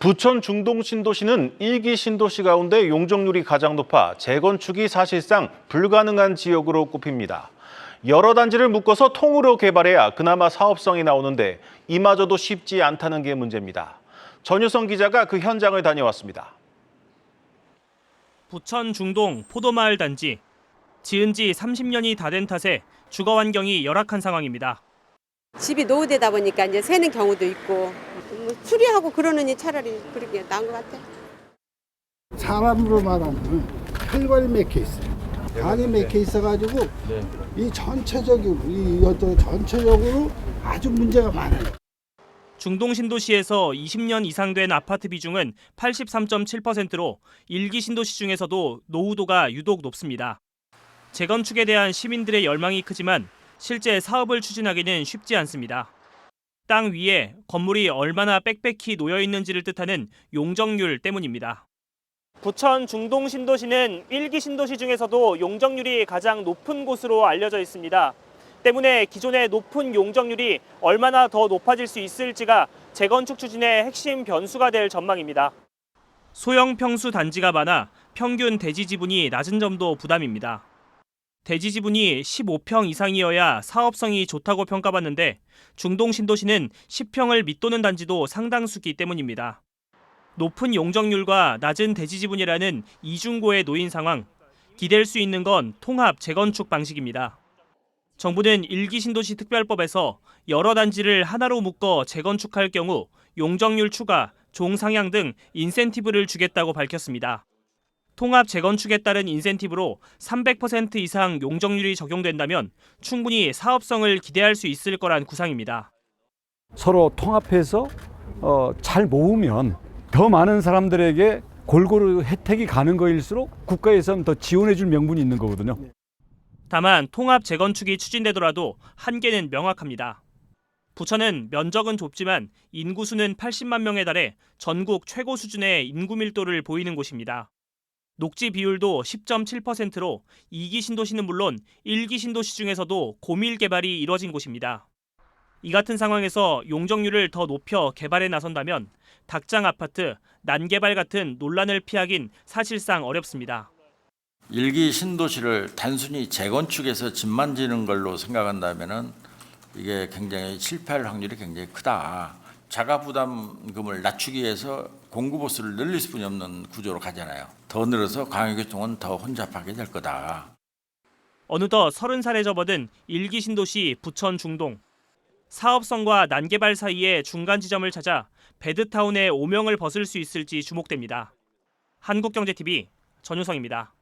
부천 중동 신도시는 1기 신도시 가운데 용적률이 가장 높아 재건축이 사실상 불가능한 지역으로 꼽힙니다. 여러 단지를 묶어서 통으로 개발해야 그나마 사업성이 나오는데 이마저도 쉽지 않다는 게 문제입니다. 전유성 기자가 그 현장을 다녀왔습니다. 부천 중동 포도마을 단지. 지은 지 30년이 다 된 탓에 주거 환경이 열악한 상황입니다. 집이 노후되다 보니까 이제 새는 경우도 있고 뭐 수리하고 그러느니 차라리 그렇게 나은 것 같아. 사람으로 말하면 혈관이 맥혀 있어요. 간이 맥혀 있어가지고 이 전체적으로 아주 문제가 많아요. 중동 신도시에서 20년 이상 된 아파트 비중은 83.7%로 1기 신도시 중에서도 노후도가 유독 높습니다. 재건축에 대한 시민들의 열망이 크지만 실제 사업을 추진하기는 쉽지 않습니다. 땅 위에 건물이 얼마나 빽빽히 놓여 있는지를 뜻하는 용적률 때문입니다. 부천 중동 신도시는 1기 신도시 중에서도 용적률이 가장 높은 곳으로 알려져 있습니다. 때문에 기존의 높은 용적률이 얼마나 더 높아질 수 있을지가 재건축 추진의 핵심 변수가 될 전망입니다. 소형 평수 단지가 많아 평균 대지 지분이 낮은 점도 부담입니다. 대지 지분이 15평 이상이어야 사업성이 좋다고 평가받는데 중동 신도시는 10평을 밑도는 단지도 상당수기 때문입니다. 높은 용적률과 낮은 대지 지분이라는 이중고에 놓인 상황, 기댈 수 있는 건 통합 재건축 방식입니다. 정부는 1기 신도시 특별법에서 여러 단지를 하나로 묶어 재건축할 경우 용적률 추가, 종상향 등 인센티브를 주겠다고 밝혔습니다. 통합 재건축에 따른 인센티브로 300% 이상 용적률이 적용된다면 충분히 사업성을 기대할 수 있을 거란 구상입니다. 서로 통합해서 잘 모으면 더 많은 사람들에게 골고루 혜택이 가는 거일수록 국가에서는 더 지원해 줄 명분이 있는 거거든요. 다만 통합 재건축이 추진되더라도 한계는 명확합니다. 부천은 면적은 좁지만 인구수는 80만 명에 달해 전국 최고 수준의 인구 밀도를 보이는 곳입니다. 녹지 비율도 10.7%로 2기 신도시는 물론 1기 신도시 중에서도 고밀 개발이 이뤄진 곳입니다. 이 같은 상황에서 용적률을 더 높여 개발에 나선다면 닭장 아파트, 난개발 같은 논란을 피하긴 사실상 어렵습니다. 1기 신도시를 단순히 재건축해서 집 만지는 걸로 생각한다면 이게 굉장히 실패할 확률이 굉장히 크다. 자가 부담금을 낮추기 위해서 공급 보수를 늘릴 수뿐이 없는 구조로 가잖아요. 더 늘어서 광역교통은 더 혼잡하게 될 거다. 어느덧 30살에 접어든 1기 신도시 부천 중동. 사업성과 난개발 사이의 중간 지점을 찾아 배드타운의 오명을 벗을 수 있을지 주목됩니다. 한국경제TV 전유성입니다.